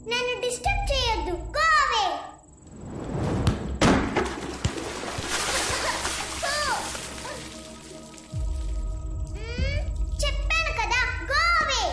నన్ను డిస్టర్బ్ చేయొద్దు. Go away. చెప్పాను కదా, గో అవే.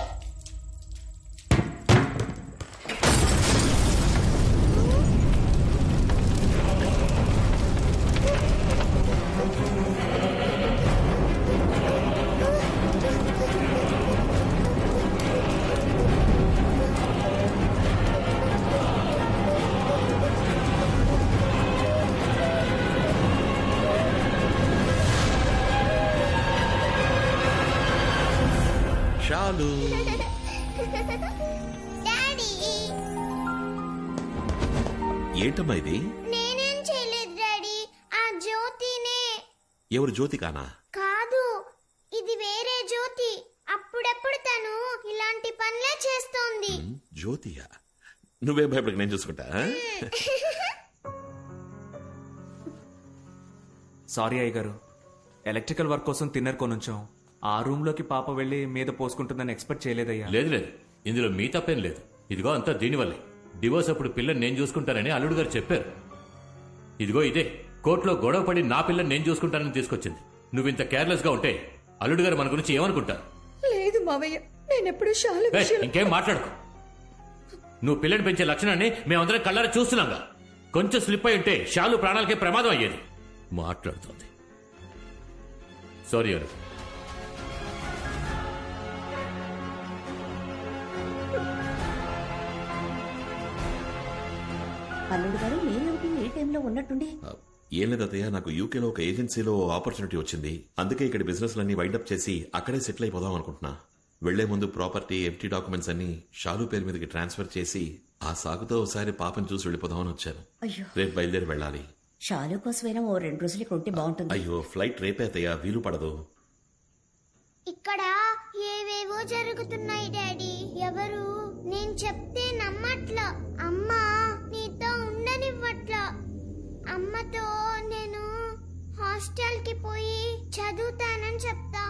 చాలు. డాడీ, ఏంటమ్మా ఇది? నేనేం చేయలేదు డాడీ. ఆ జ్యోతినే. ఎవరు జ్యోతి కానా? కాదు, ఇది వేరే జ్యోతి. అప్పుడప్పుడు తను ఇలాంటి పనులే చేస్తోంది. జ్యోతియా? నువ్వే భయపడక, నేను చూసుకుంటా. సారీ అయ్య గారు, ఎలక్ట్రికల్ వర్క్ కోసం తిన్నర్ కొనుంచాం. ఆ రూమ్ లోకి పాప వెళ్లి మీద పోసుకుంటుందని ఎక్స్పెక్ట్ చేయలేదయ్యా. లేదు లేదు, ఇందులో మీ తప్పేం లేదు. ఇదిగో అంతా దీనివల్లే. డివోర్స్ అప్పుడు పిల్లని నేను చూసుకుంటానని అల్లుడు గారు చెప్పారు. ఇదిగో ఇదే కోర్టులో గొడవ పడి నా పిల్లని నేను చూసుకుంటానని తీసుకొచ్చింది. నువ్వు ఇంత కేర్లెస్ గా ఉంటే అల్లుడు గారు మన గురించి ఏమనుకుంటారు? లేదు మావయ్య, నేనెప్పుడు శాలు ఇంకేం మాట్లాడుకో. నువ్వు పిల్లని పెంచే లక్షణాన్ని మేమందరం కళ్ళారా చూస్తున్నాగా. కొంచెం స్లిప్ అయి ఉంటే శాలు ప్రాణాలకే ప్రమాదం అయ్యేది. మాట్లాడుతోంది. సారీ అరు. అల్లుడు గారు మీరేమిటి ఏ టైంలో ఉన్నట్టుండి? ఏం లేదు అత్తయ్య, నాకు యూకేలో ఒక ఏజెన్సీలో ఆపర్చునిటీ వచ్చింది. అందుకే ఇక్కడ బిజినెస్ లన్నీ వైండప్ చేసి అక్కడే సెటిల్ అయిపోదాం అనుకుంటున్నా. వెళ్లే ముందు ప్రాపర్టీ, ఎంటీ డాక్యుమెంట్స్ అన్ని షాలు పేరు మీదకి ట్రాన్స్ఫర్ చేసి ఆ సాగుతో ఒకసారి పాపను చూసి వెళ్ళిపోదామని వచ్చాను. అయ్యో, రేపు బయలుదేరి వెళ్ళాలి. శాలు కోసమైనా ఓ 2 రోజులు ఇక్కడ ఉంటే బాగుంటుంది. అయ్యో, ఫ్లైట్ రేపే అత్తయ్య, వీలు పడదు. ఇక్కడ ఏవేవో జరుగుతున్నాయి డాడీ. ఎవరు నేను చెప్తే నమ్మట్లా. అమ్మా నీతో ఉండనివ్వట్లా. అమ్మతో నేను హాస్టల్ కి పోయి చదువుతానని చెప్తా.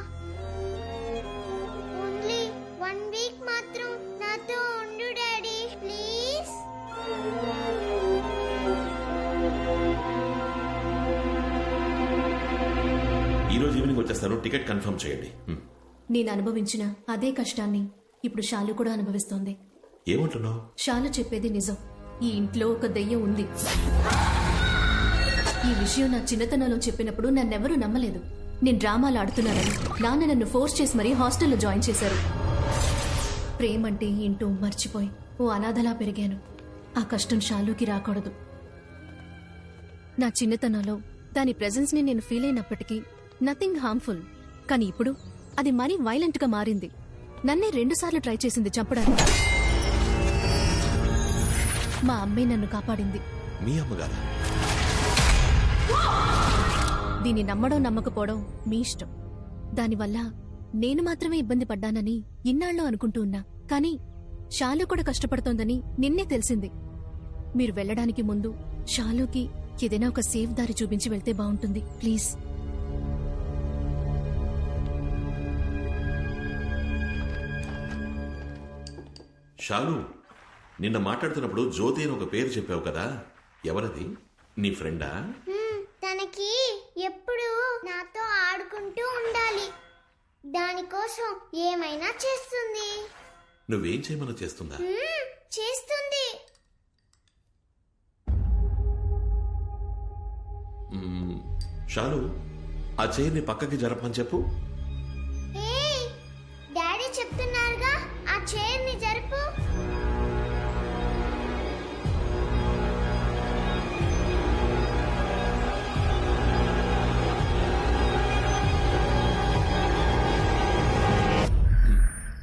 ఓన్లీ 1 వీక్ మాత్రం నాతో ఉండు డాడీ, ప్లీజ్. ఈ రోజు ఈవినింగ్ వచ్చేస్తాను. టికెట్ కన్ఫర్మ్ చేయండి. నేను అనుభవించిన అదే కష్టాన్ని ఇప్పుడు షాలు కూడా అనుభవిస్తోంది. ఏమంటున్నావు? షాలు చెప్పేది నిజం. ఈ ఇంట్లో ఒక దెయ్యం ఉంది. ఈ విషయం నా చిన్నతనంలో చెప్పినప్పుడు నన్నెవరూ నమ్మలేదు. నేను డ్రామాలు ఆడుతున్నానని నాన్న నన్ను ఫోర్స్ చేసి మరీ హాస్టల్లో జాయిన్ చేశారు. ప్రేమంటే ఏంటో మర్చిపోయి ఓ అనాథలా పెరిగాను. ఆ కష్టం షాలుకి రాకూడదు. నా చిన్నతనంలో దాని ప్రెజెన్స్ ని నేను ఫీల్ అయినప్పటికీ నథింగ్ హార్మ్ఫుల్. కానీ ఇప్పుడు అది మరీ వైలెంట్ గా మారింది. నన్నే 2 సార్లు ట్రై చేసింది చంపడానికి. మా అమ్మే నన్ను కాపాడింది. మీ అమ్మగారా? దీన్ని నమ్మడం నమ్మకపోవడం మీ ఇష్టం. దానివల్ల నేను మాత్రమే ఇబ్బంది పడ్డానని ఇన్నాళ్ళు అనుకుంటూ ఉన్నా. కానీ షాలు కూడా కష్టపడుతోందని నిన్నే తెలిసింది. మీరు వెళ్లడానికి ముందు షాలుకి ఏదైనా ఒక సేఫ్ దారి చూపించి వెళ్తే బాగుంటుంది, ప్లీజ్. షాలు, నిన్న మాట్లాడుతున్నప్పుడు జ్యోతి అని ఒక పేరు చెప్పావు కదా, ఎవరది? నీ ఫ్రెండా? తనకి ఎప్పుడు నాతో ఆడుకుంటూ ఉండాలి. దానికోసం ఏమైనా చేస్తుంది. నువ్వేం చేయమన్నా చేస్తుందా? చేస్తుంది. షాలు, ఆ చైర్ని పక్కకి జరపమని చెప్పు. ఏయ్, డాడీ చెప్తున్నారుగా, ఆ చైర్ని జరుపు.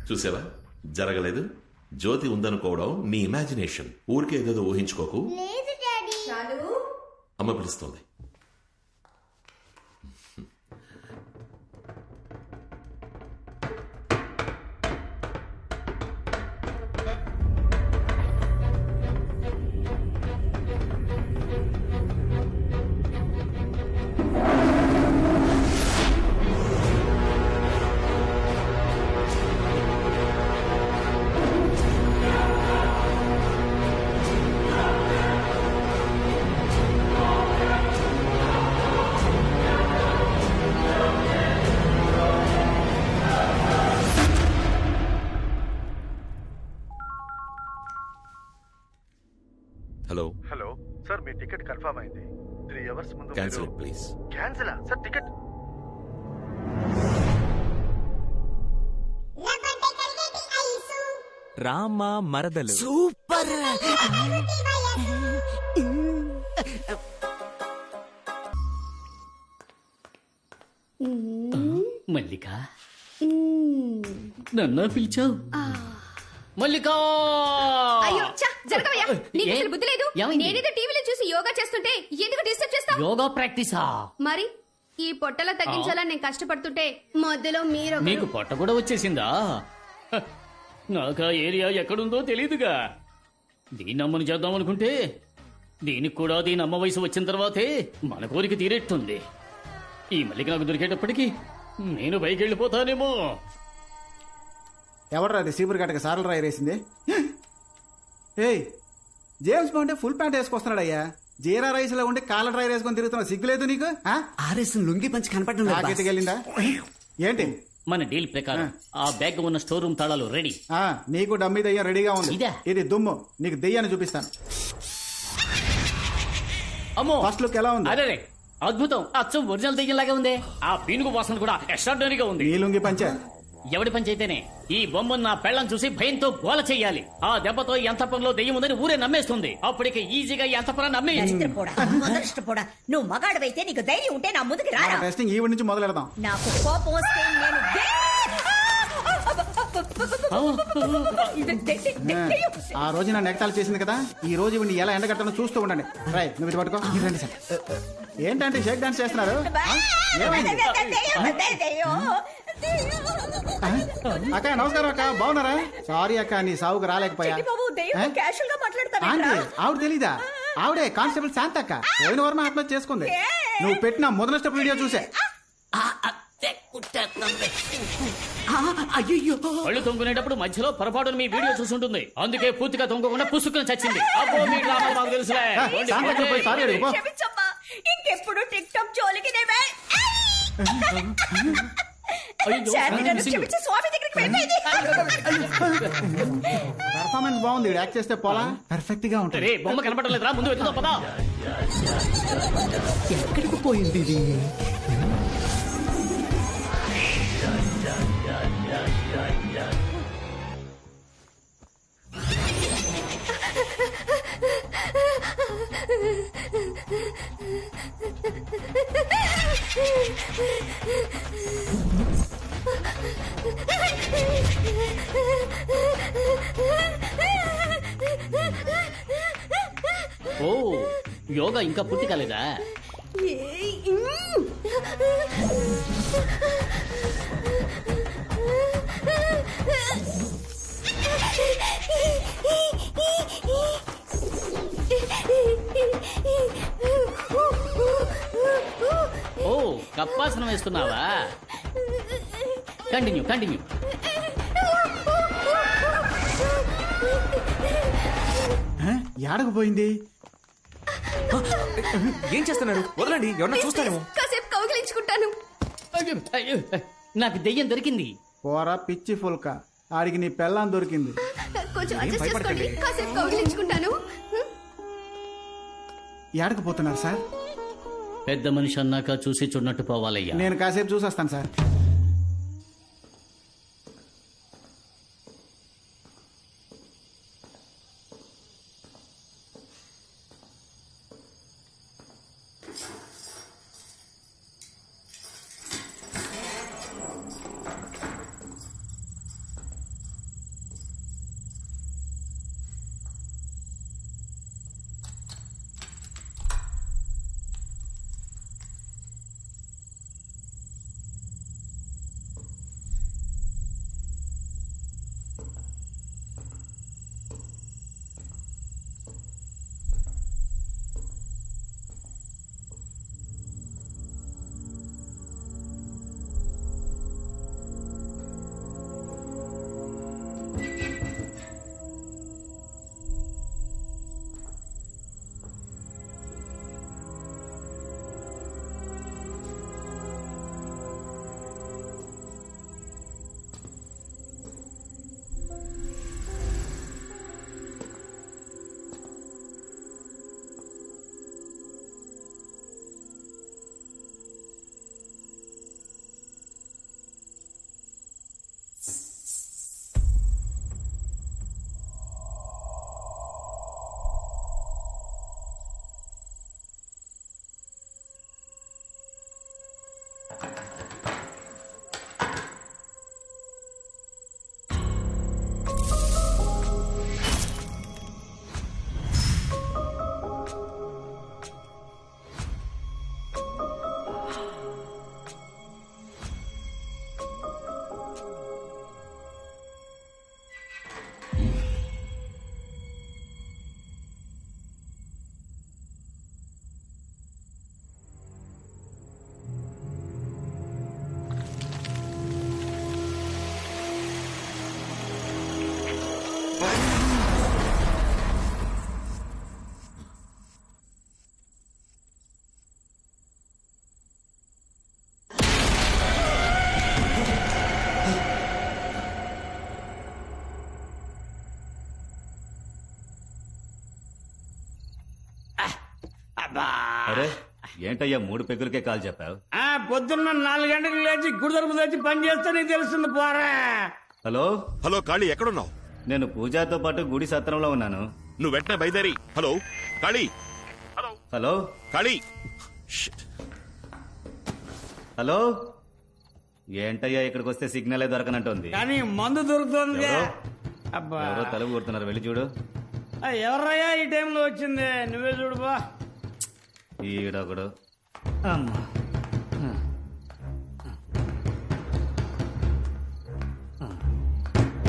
చూసావా, జరగలేదు. జ్యోతి ఉందనుకోవడం నీ ఇమాజినేషన్. ఊరికే ఏదేదో ఊహించుకోకు. లేదు డాడీ. అమ్మ పిలుస్తోంది. హలో, హలో సార్, మీ టికెట్ కన్ఫర్మ్ అయింది. 3 అవర్స్ ముందు క్యాన్సిల్ ప్లీజ్. క్యాన్సిలా సార్? టికెట్ రామ మరదలు సూపర్. మల్లిక, నన్ను పిలిచావు? మల్లిక, అయ్యో ఛ, జరగవయ్యా. నీకు అసలు బుద్ధి లేదు. ఏమైంది? నేనేదో టీవీలో చూసి యోగా చేస్తుంటే ఎందుకు డిస్టర్బ్ చేస్తావు? యోగా ప్రాక్టీసా? మరి ఈ పొట్టలో తగ్గించాలని నేను కష్టపడుతుంటే మధ్యలో మీరు నీకు పొట్ట కూడా వచ్చేసిందా? హ, నాకు ఆ ఏరియా ఎక్కడుందో తెలీదుగా. దీన్ని అమ్మని చేద్దాం అనుకుంటే దీనికి కూడా దీని అమ్మ వయసు వచ్చిన తర్వాతే మన కోరిక తీరేస్తుంది. ఈ మల్లిక నాకు దొరికేటప్పటికి నేను పైకి వెళ్ళిపోతానేమో. ఎవడరా అది సీపురు గట్టక సారలు రాయరేసింది? ఏయ్, జేమ్స్ బాండ్ ఫుల్ ప్యాంట్ వేసుకొస్తున్నాడయ్యా. జీరా రైస్ లో ఉండి కాలర్ డ్రై వేసుకొని తిరుగుతున్నావు, సిగ్గులేదు నీకు? ఆర్ఎస్ లుంగి పంచి కనపడడం లేదు బాస్. నాకెత్తుకెళ్ళిందా ఏంటి? మన డీల్ ప్రకారం ఆ బ్యాగ్ ఉన్న స్టోర్ రూమ్ తాళాలు రెడీ. నీకు డమ్మీ దయ్యం రెడీగా ఉంది. ఇదా? ఇది దుమ్ము, నీకు దెయ్యాన్ని చూపిస్తాను. అమ్మో, ఫస్ట్ లుక్ ఎలా ఉంది? అరే అద్భుతం, అచ్చం ఒరిజినల్ దెయ్యంలాగా ఉంది. ఆ పీనుగు వాసన కూడా ఎక్స్ట్రాడినరీగా ఉంది. ఈ లుంగి పంచే ఎవడి పని చేతేనే ఈ బొమ్మను నా పెళ్ళం చూసి భయంతో గోల చెయ్యాలి. ఆ దెబ్బతో ఈ అంతఃపురంలో దెయ్యం ఉందని ఊరే నమ్మేస్తుంది. అప్పటికి ఈజీగా ఈ అంతఃపురాన్ని నమ్మేయచ్చు. మొదటిష్టపోడా, నువ్వు మగాడవైతే నీకు ధైర్యం ఉంటే నా ముందుకు రారా. టెస్టింగ్ ఈవిడ నుంచి మొదలు పెడదాం. నాకు కోపం వస్తే నేను ఆ రోజు నా నెగతాలు చేసింది కదా, ఈ రోజు ఇవన్నీ ఎలా ఎండగట్టనో చూస్తూ ఉండండి. రై, నువ్వు ఇది పట్టుకో. ఇది రండి సార్. ఏంటంటే షేక్ డాన్స్ చేస్తున్నారు? ఏమైంది? అక్క నమస్కారం అక్క, బాగున్నారా? సారీ అక్క, నీ సావుకు రాలేకపోయా. ఆవిడ తెలీదా? ఆవిడే కానిస్టేబుల్ శాంత అక్క. పోయిన వారం ఆత్మహత్య చేసుకుంది. నువ్వు పెట్టిన మొదటి స్టెప్ వీడియో చూసే. అయ్యో, కళ్ళు తొంగునేటప్పుడు మధ్యలో పొరపాటును మీ వీడియో చూసుంటుంది. అందుకే పూర్తిగా తొంగకుండా పుసుకుని చచ్చింది. అబ్బో, మీ డ్రామాలు మాకు తెలుసులే. శాంతకి పోయి సారీ అడుగు, పో. ఇంకెప్పుడు టిక్ టాక్ జోలికి పర్ఫార్మెన్స్ బాగుంది. యాక్ట్ చేస్తే పోలా పర్ఫెక్ట్ గా ఉంటుంది. బొమ్మ కనపడలేదురా, ముందు వెతుకుతా పదా. ఎక్కడికి పోయింది ఇది? ఓ, యోగా ఇంకా పూర్తి కాలేదా? ఓ, కప్పాసనం వేస్తున్నావా? Continue continue. యాడకు పోయింది? ఏం చేస్తున్నారు? వదలండి, ఎవరన్నా చూస్తారేమో. కాసేపు కౌగిలించుకుంటాను. అయ్యో, అయ్యో, నాకు దెయ్యం దొరికింది. పోరా పిచ్చి ఫుల్క, ఆడికి నీ పెళ్ళాం దొరికింది. కొంచెం అడ్జస్ట్ చేసుకోండి, కాసేపు కౌగిలించుకుంటాను. యాడకు పోతున్నారు సార్? పెద్ద మనిషి అన్నాక చూసి చూడనట్టు పోవాలయ్యా. నేను కాసేపు చూసొస్తాను సార్. అరే ఏంటయ్యా 3 పెగ్గులకే కాల్ చెప్పావు? పొద్దున్న 4 గంటలకు లేచి గుడి తరపు తెచ్చి పని చేస్తే నీకు తెలుస్తుంది పోరా. హలో హలో కాళీ, ఎక్కడున్నావు? నేను పూజాతో పాటు గుడి సత్రంలో ఉన్నాను. నువ్వు వెంటనే బయలుదేరి. హలో కాళీ, హలో కాళీ. హలో ఏంటయ్యా ఇక్కడికి వస్తే సిగ్నలే దొరకనంటుంది. కానీ మందు దొరుకుతుంది. ఎవరో? అబ్బా ఎవరో తలుపు కొడుతున్నారు, వెళ్ళి చూడు. ఎవర్రయ్యా ఈ టైంలో వచ్చింది? నువ్వే చూడు బా. ఈడొకడు. అమ్మా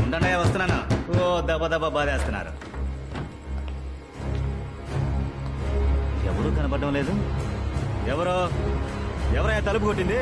ఉండనయ్యా, వస్తున్నాను. ఓ దెబ్బ దెబ్బ బాధేస్తున్నారు. ఎవరు కనపడడం లేదు. ఎవరయ్యా తలుపు కొట్టింది?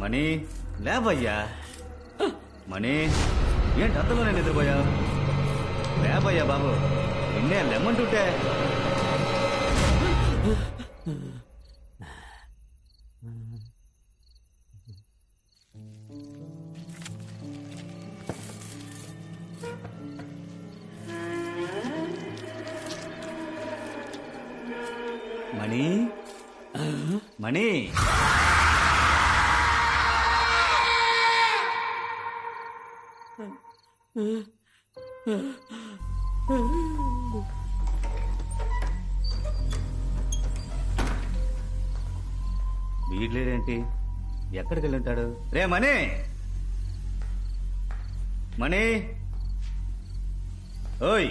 మణి లేవయ్యా. మణి ఏంటి అంతలోనే నిద్రపోయావు? లేవయ్యా బాబు, నిన్నే లెమ్మంటుంటే. మణి మణి వీడ్లేడేంటి? ఎక్కడికి వెళ్ళి ఉంటాడు? రే మణి, మణి, ఓయ్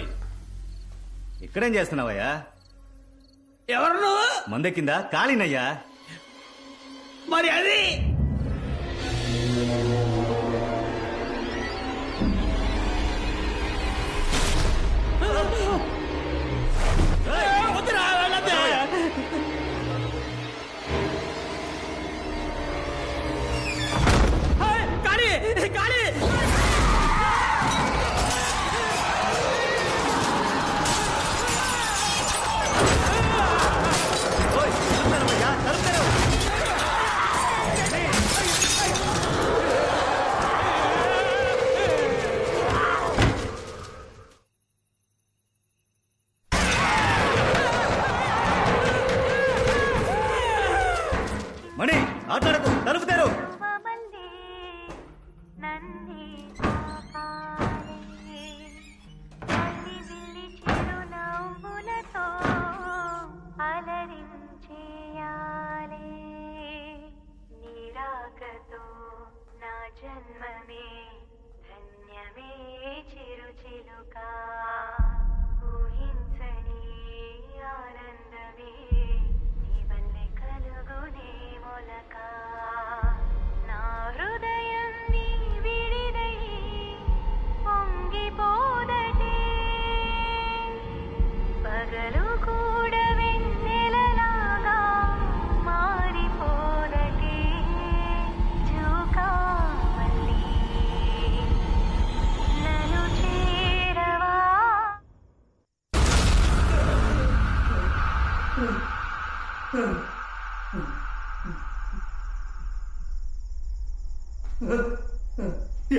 ఇక్కడేం చేస్తున్నావయ్యా? ఎవరు నువ్వు? మందెక్కిందా? కాళీనయ్యా. మరి అది మణి ఆటలాడకు, తలుపుతారు. జన్మమే ధన్యమే చిరుచిలుకా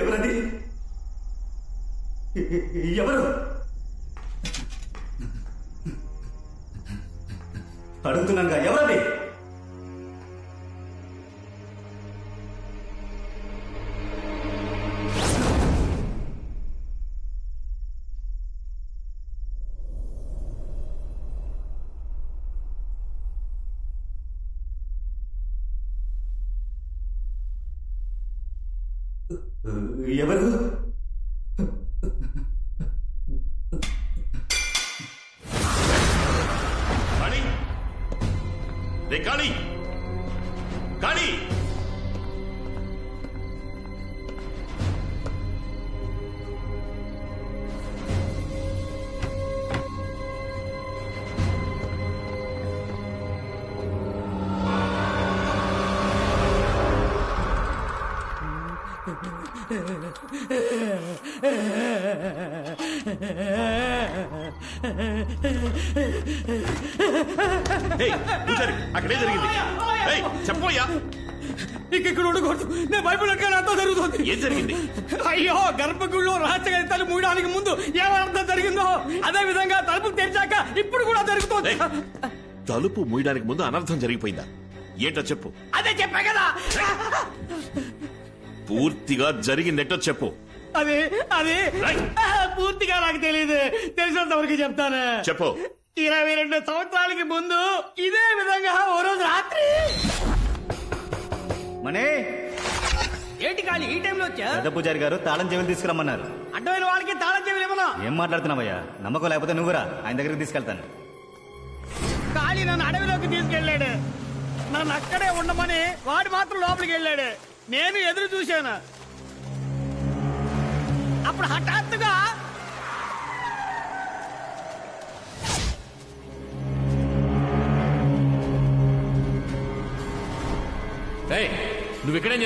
ఎవరది? ఎవరు అడుగుతున్నాగా, ఎవరది? ఎవరు? కాళీ, రే కాళీ, కాళీ. ఏయ్, పూజారి, అక్కడే జరిగింది. ఏయ్, చెప్పోయ్యా. ఇక్కడ ఉండకూడదు. నేను భయపడక నాతో జరుగుతుంది. ఏం జరిగింది? అయ్యో, గర్భగుడిలో రహస్య తలుపు మూయడానికి ముందు ఏమర్థం జరిగిందో అదే విధంగా తలుపు తెరిచాక ఇప్పుడు కూడా జరుగుతుంది. తలుపు మూయడానికి ముందు అనర్థం జరిగిపోయిందా? ఏంటో చెప్పు. అదే చెప్పా కదా. పూర్తిగా జరిగిందేంటో చెప్పు. అది అది పూర్తిగా నాకు తెలియదు. తెలిసినంత వరకు చెప్తాను. చెప్పు. 22 సంవత్సరాలకి ముందు ఇదే విధంగా ఓ రోజు రాత్రి. మనే ఏంటి కాళీ ఈ టైంలో వచ్చా? పెద్ద పూజారి గారు తాళం చెవులు తీసుకురమ్మన్నారు. అడ్డమైన వాళ్ళకి తాళం చెవులు ఇవ్వను. ఏం మాట్లాడుతున్నావయ్యా? నమ్మకం లేకపోతే నువ్వురా, ఆయన దగ్గరికి తీసుకెళ్తాను. కాళీ నన్ను అడవిలోకి తీసుకెళ్ళాడు. నన్ను అక్కడే ఉండమని వాడు మాత్రం లోపలికి వెళ్ళాడు. నేను ఎదురు చూశాను. అప్పుడు హఠాత్తుగా నువ్వు ఇక్కడేం